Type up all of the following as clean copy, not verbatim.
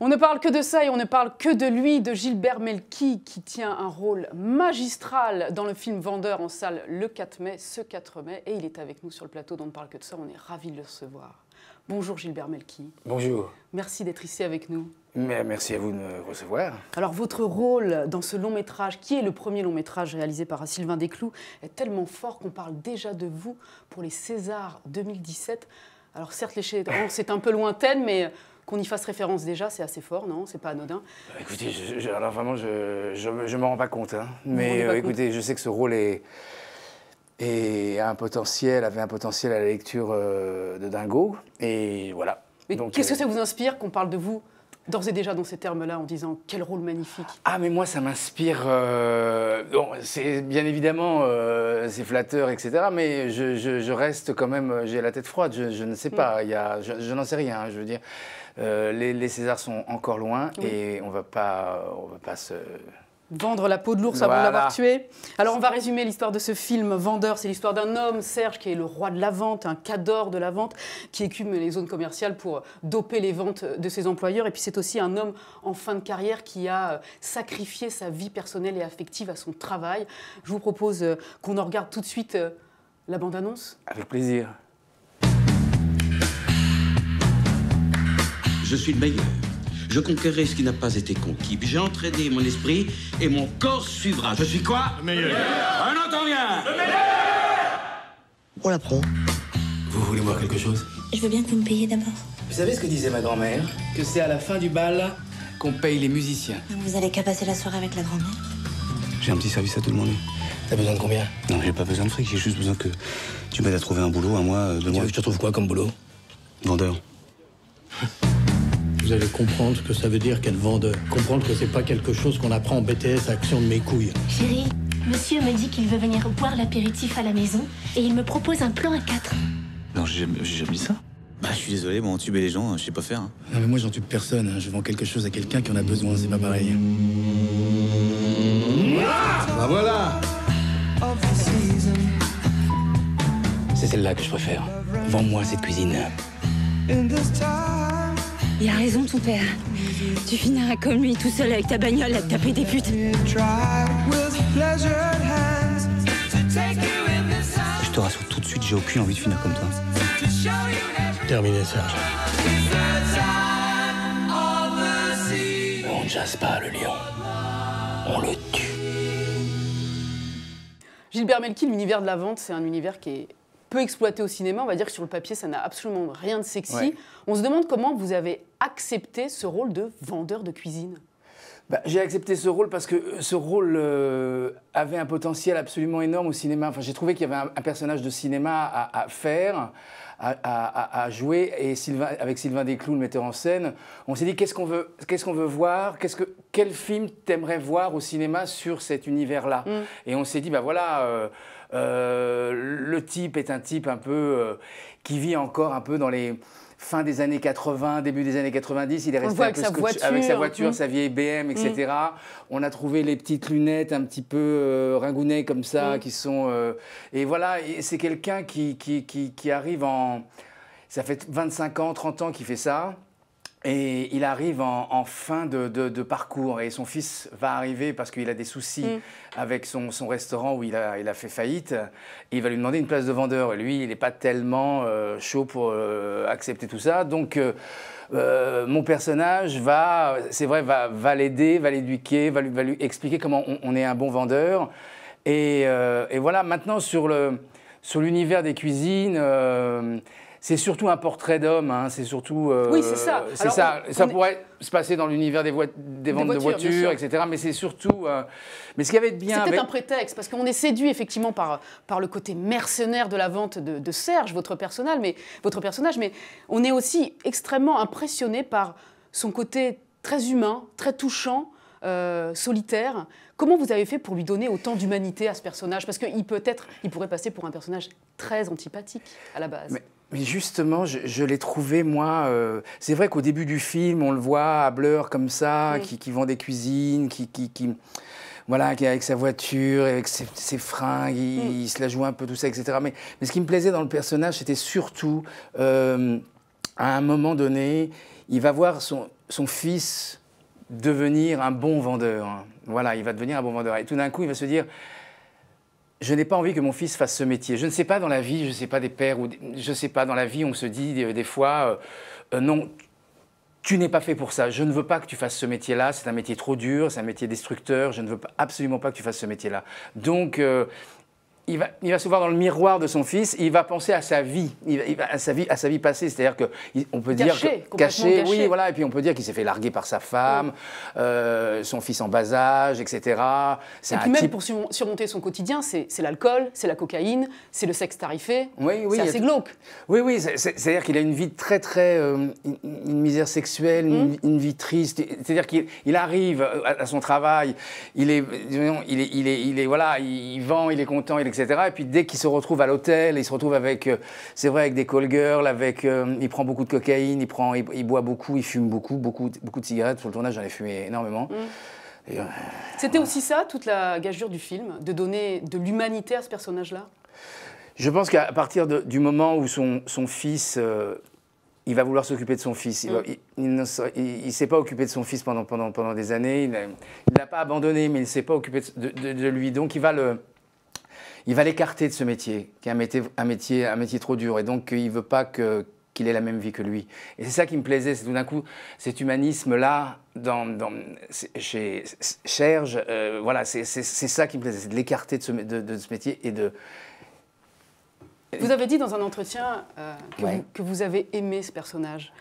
On ne parle que de ça et on ne parle que de lui, de Gilbert Melki, qui tient un rôle magistral dans le film Vendeur en salle le 4 mai, ce 4 mai. Et il est avec nous sur le plateau d'On ne parle que de ça. On est ravis de le recevoir. Bonjour Gilbert Melki. Bonjour. Merci d'être ici avec nous. Merci à vous de me recevoir. Alors votre rôle dans ce long métrage, qui est le premier long métrage réalisé par Sylvain Desclous, est tellement fort qu'on parle déjà de vous pour les Césars 2017. Alors certes, l'échéance c'est un peu lointaine, mais qu'on y fasse référence déjà, c'est assez fort, non? C'est pas anodin. Écoutez, alors vraiment, je m'en rends pas compte. Hein. Mais écoutez, je sais que ce rôle avait un potentiel à la lecture de Dingo. Et voilà. Qu'est-ce que ça vous inspire qu'on parle de vous d'ores et déjà dans ces termes-là, en disant « quel rôle magnifique ». Ah, mais moi, ça m'inspire... bon, c'est bien évidemment, c'est flatteur, etc. Mais je reste quand même... J'ai la tête froide, je ne sais pas. Je n'en sais rien, je veux dire. Les Césars sont encore loin et on va pas se... Vendre la peau de l'ours avant de l'avoir tué. Alors on va résumer l'histoire de ce film Vendeur. C'est l'histoire d'un homme, Serge, qui est le roi de la vente, un cador de la vente, qui écume les zones commerciales pour doper les ventes de ses employeurs. Et puis c'est aussi un homme en fin de carrière qui a sacrifié sa vie personnelle et affective à son travail. Je vous propose qu'on en regarde tout de suite la bande-annonce. Avec plaisir. Je suis le meilleur. Je conquerrai ce qui n'a pas été conquis. J'ai entraîné mon esprit et mon corps suivra. Je suis quoi? Le meilleur. On entend bien. Le meilleur. On l'apprend. Vous voulez voir quelque chose? Je veux bien que vous me payiez d'abord. Vous savez ce que disait ma grand-mère? Que c'est à la fin du bal qu'on paye les musiciens. Vous allez qu'à passer la soirée avec la grand-mère? J'ai un petit service à te demander. T'as besoin de combien? Non, j'ai pas besoin de fric, j'ai juste besoin que tu m'aides à trouver un boulot, à moi, de moi. Tu trouves quoi comme boulot? Vendeur. Vous allez comprendre ce que ça veut dire qu'être vendeur. Comprendre que c'est pas quelque chose qu'on apprend en BTS Action de mes couilles. Chérie, monsieur me dit qu'il veut venir boire l'apéritif à la maison et il me propose un plan à 4. Non, j'ai jamais dit ça. Bah, je suis désolé, bon, entuber les gens, je sais pas faire. Hein. Non, mais moi, j'entube personne. Hein. Je vends quelque chose à quelqu'un qui en a besoin, c'est pas pareil. Bah voilà. C'est celle-là que je préfère. Vends-moi cette cuisine. Il a raison, ton père. Tu finiras comme lui, tout seul avec ta bagnole à te taper des putes. Je te rassure tout de suite, j'ai aucune envie de finir comme toi. Terminé, Serge. On ne chasse pas le lion, on le tue. Gilbert Melki, l'univers de la vente, c'est un univers qui est peu exploité au cinéma. On va dire que sur le papier, ça n'a absolument rien de sexy. Ouais. On se demande comment vous avez accepté ce rôle de vendeur de cuisine. Bah, j'ai accepté ce rôle parce que ce rôle avait un potentiel absolument énorme au cinéma. Enfin, j'ai trouvé qu'il y avait un personnage de cinéma à faire, à jouer. Et avec Sylvain Desclous, le metteur en scène, on s'est dit qu'est-ce qu'on veut voir, quel film t'aimerais voir au cinéma sur cet univers-là. Et on s'est dit, bah voilà, le type est un type un peu qui vit encore un peu dans les fin des années 80, début des années 90, il est resté un peu avec sa voiture, sa vieille BM, etc. On a trouvé les petites lunettes un petit peu ringounées comme ça, qui sont... et voilà, c'est quelqu'un qui arrive en... Ça fait 25 ans, 30 ans qu'il fait ça. Et il arrive en fin de parcours. Et son fils va arriver parce qu'il a des soucis avec son restaurant où il a fait faillite. Et il va lui demander une place de vendeur. Et lui, il n'est pas tellement chaud pour accepter tout ça. Donc, mon personnage va l'aider, va l'éduquer, va lui expliquer comment on est un bon vendeur. Et voilà, maintenant, sur l'univers des cuisines... c'est surtout un portrait d'homme, hein. C'est surtout... oui, c'est ça. Ça pourrait se passer dans l'univers des ventes de voitures, etc. Mais c'est surtout... mais ce qui avait de bien... C'est peut-être un prétexte, parce qu'on est séduit effectivement par le côté mercenaire de la vente de Serge, votre personnage, mais on est aussi extrêmement impressionné par son côté très humain, très touchant, solitaire. Comment vous avez fait pour lui donner autant d'humanité à ce personnage? Parce qu'il pourrait passer pour un personnage très antipathique à la base. Mais justement, je l'ai trouvé, moi... c'est vrai qu'au début du film, on le voit hableur comme ça, qui vend des cuisines, voilà, qui est avec sa voiture, avec ses fringues, il se la joue un peu, tout ça, etc. Mais ce qui me plaisait dans le personnage, c'était surtout, à un moment donné, il va voir son fils devenir un bon vendeur. Voilà, il va devenir un bon vendeur. Et tout d'un coup, il va se dire, je n'ai pas envie que mon fils fasse ce métier. Je ne sais pas dans la vie, je ne sais pas des pères, je ne sais pas dans la vie, on se dit des fois, non, tu n'es pas fait pour ça. Je ne veux pas que tu fasses ce métier-là. C'est un métier trop dur, c'est un métier destructeur. Je ne veux absolument pas que tu fasses ce métier-là. Donc, il va se voir dans le miroir de son fils, il va penser à sa vie, à sa vie passée, c'est-à-dire qu'on peut dire caché, oui, voilà, et puis on peut dire qu'il s'est fait larguer par sa femme, son fils en bas âge, etc. Et puis même pour surmonter son quotidien, c'est l'alcool, c'est la cocaïne, c'est le sexe tarifé, c'est assez glauque. Oui, c'est-à-dire qu'il a une vie très, une misère sexuelle, une vie triste, c'est-à-dire qu'il arrive à son travail, il vend, il est content, etc. Et puis dès qu'il se retrouve à l'hôtel, il se retrouve avec, c'est vrai, avec des call girls, il prend beaucoup de cocaïne, il boit beaucoup, il fume beaucoup de cigarettes. Sur le tournage, j'en ai fumé énormément. C'était aussi ça, toute la gageure du film, de donner de l'humanité à ce personnage-là? Je pense qu'à partir du moment où son fils... il va vouloir s'occuper de son fils. Il ne s'est pas occupé de son fils pendant des années. Il ne l'a pas abandonné, mais il ne s'est pas occupé de lui. Donc il va l'écarter de ce métier, qui est un métier trop dur. Et donc, il ne veut pas qu'il ait la même vie que lui. Et c'est ça qui me plaisait, c'est tout d'un coup, cet humanisme-là, chez Serge, voilà, c'est ça qui me plaisait, c'est de l'écarter de ce métier et de... Vous avez dit dans un entretien que vous avez aimé ce personnage,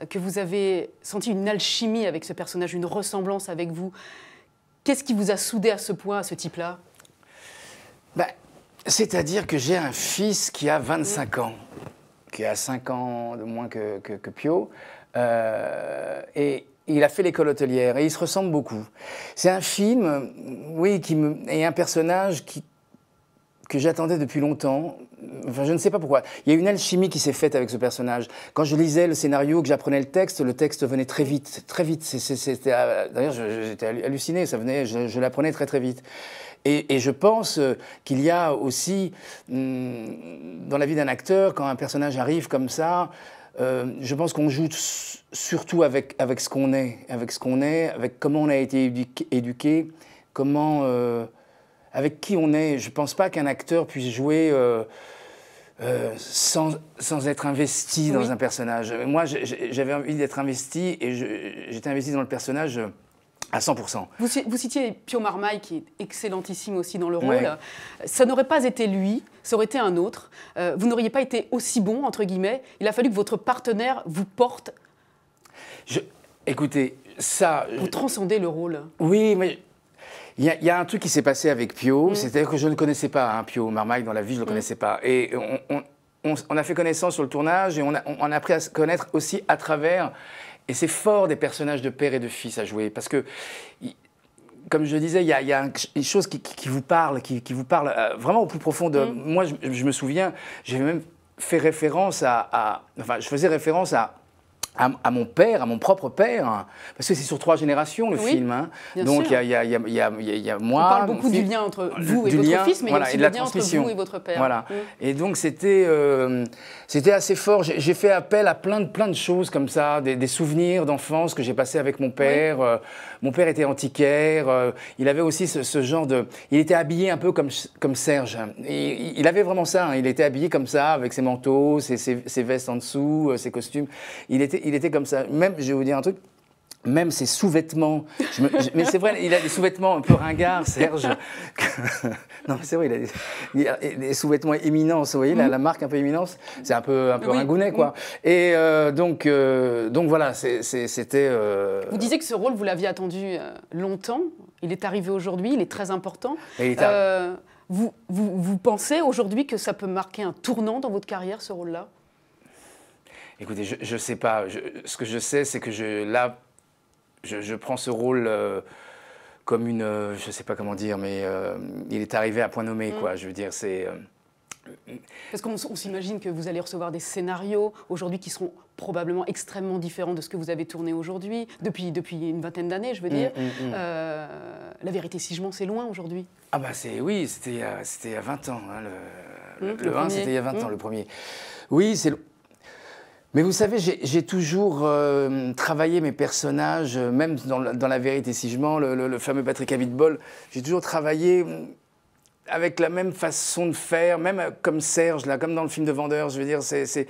que vous avez senti une alchimie avec ce personnage, une ressemblance avec vous. Qu'est-ce qui vous a soudé à ce point, à ce type-là? C'est-à-dire que j'ai un fils qui a 25 ans, qui a 5 ans de moins que Pio, et il a fait l'école hôtelière, et il se ressemble beaucoup. C'est un film, oui, et un personnage que j'attendais depuis longtemps. Enfin, je ne sais pas pourquoi. Il y a une alchimie qui s'est faite avec ce personnage. Quand je lisais le scénario, que j'apprenais le texte venait très vite, très vite. D'ailleurs, j'étais halluciné, je l'apprenais très, très vite. Et je pense qu'il y a aussi, dans la vie d'un acteur, quand un personnage arrive comme ça, je pense qu'on joue surtout avec ce qu'on est, avec comment on a été éduqué, avec qui on est. Je ne pense pas qu'un acteur puisse jouer sans être investi dans un personnage. Moi, j'avais envie d'être investi et j'étais investi dans le personnage à 100%. Vous citiez Pio Marmaille, qui est excellentissime aussi dans le rôle. Ça n'aurait pas été lui, ça aurait été un autre. Vous n'auriez pas été aussi bon, entre guillemets. Il a fallu que votre partenaire vous porte. Écoutez, ça... Vous transcendez le rôle. Oui, mais... Il y a un truc qui s'est passé avec Pio, c'est-à-dire que je ne connaissais pas Pio Marmaille dans la vie, je ne le connaissais pas. Et on a fait connaissance sur le tournage et on a appris à se connaître aussi à travers... Et c'est fort des personnages de père et de fils à jouer, parce que, comme je disais, il y a une chose qui vous parle, qui vous parle vraiment au plus profond de... Moi, je me souviens, j'avais même fait référence enfin, je faisais référence à mon père, à mon propre père, parce que c'est sur 3 générations le film. Hein. Donc il y a moi. On parle beaucoup du lien entre vous et votre fils, mais il y a aussi le lien entre vous et votre père. Voilà. Et donc c'était assez fort. J'ai fait appel à plein de choses comme ça, des souvenirs d'enfance que j'ai passés avec mon père. Mon père était antiquaire. Il avait aussi ce genre de. Il était habillé un peu comme Serge. Et il avait vraiment ça. Hein. Il était habillé comme ça, avec ses manteaux, ses vestes en dessous, ses costumes. Il était comme ça. Même, je vais vous dire un truc, même ses sous-vêtements. Mais c'est vrai, il a des sous-vêtements un peu ringards, Serge. Non, mais c'est vrai, il a des sous-vêtements Éminence. Vous voyez, la marque un peu Éminence, c'est un peu ringounet, quoi. Et donc voilà, c'était... Vous disiez que ce rôle, vous l'aviez attendu longtemps. Il est arrivé aujourd'hui, il est très important. Vous pensez aujourd'hui que ça peut marquer un tournant dans votre carrière, ce rôle-là? Écoutez, je ne sais pas. Ce que je sais, c'est que je prends ce rôle comme une... je ne sais pas comment dire, mais il est arrivé à point nommé, quoi. Je veux dire, c'est... Parce qu'on s'imagine que vous allez recevoir des scénarios aujourd'hui qui seront probablement extrêmement différents de ce que vous avez tourné aujourd'hui, depuis une vingtaine d'années, je veux dire. La vérité, si je mens, c'est loin aujourd'hui. Ah bah oui, c'était il y a 20 ans. Hein, le 1, c'était il y a 20 ans, le premier. Oui, c'est... Mais vous savez, j'ai toujours travaillé mes personnages, même dans La Vérité si je mens, le fameux Patrick Abitbol, j'ai toujours travaillé avec la même façon de faire, même comme Serge, là, comme dans le film de Vendeur, je veux dire, c'est ce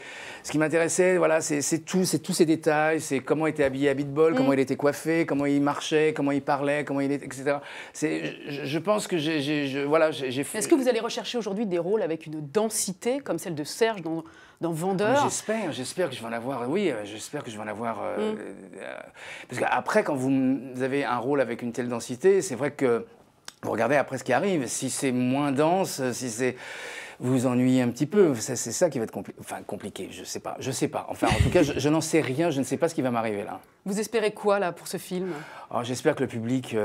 qui m'intéressait, voilà, c'est tous ces détails, c'est comment était habillé Abitbol, comment il était coiffé, comment il marchait, comment il parlait, comment il était, etc. Je pense que voilà, j'ai fait... Est-ce que vous allez rechercher aujourd'hui des rôles avec une densité comme celle de Serge dans Vendeur? J'espère que je vais en avoir, oui, j'espère que je vais en avoir... parce qu'après, quand vous avez un rôle avec une telle densité, c'est vrai que vous regardez après ce qui arrive. Si c'est moins dense, vous vous ennuyez un petit peu. C'est ça qui va être compliqué. Je sais pas. Enfin, en tout cas, je n'en sais rien. Je ne sais pas ce qui va m'arriver là. Vous espérez quoi là pour ce film? J'espère que le public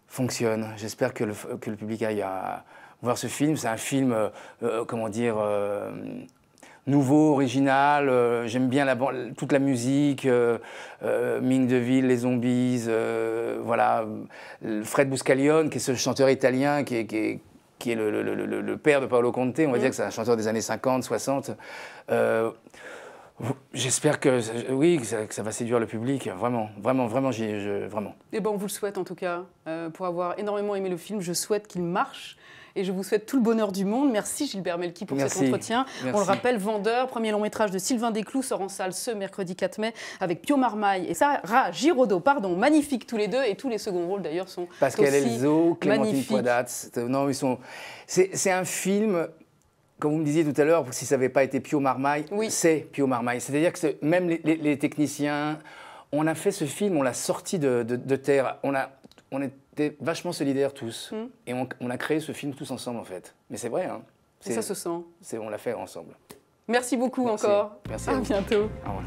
fonctionne. J'espère que le public aille à voir ce film. C'est un film, comment dire, nouveau, original. J'aime bien toute la musique, Ming DeVille, les Zombies, voilà. Fred Buscalione, qui est ce chanteur italien qui est le père de Paolo Conte. On va dire que c'est un chanteur des années 50, 60. J'espère que ça va séduire le public. Vraiment. Vraiment. Eh ben, on vous le souhaite en tout cas. Pour avoir énormément aimé le film, je souhaite qu'il marche. Et je vous souhaite tout le bonheur du monde. Merci Gilbert Melki pour cet entretien. Merci. On le rappelle, Vendeur, premier long métrage de Sylvain Desclous, sort en salle ce mercredi 4 mai avec Pio Marmaille et Sarah Giraudot, magnifiques tous les deux, et tous les seconds rôles d'ailleurs sont Pascal aussi Elzo, Clémentine Poidat. Non, c'est un film, comme vous me disiez tout à l'heure, si ça n'avait pas été Pio Marmaille, c'est Pio Marmaille. C'est-à-dire que même les techniciens, on a fait ce film, on l'a sorti de terre, on était vachement solidaires tous. Et on a créé ce film tous ensemble, en fait. Mais c'est vrai, hein. Et ça se sent. On l'a fait ensemble. Merci beaucoup encore. Merci à bientôt. Au revoir.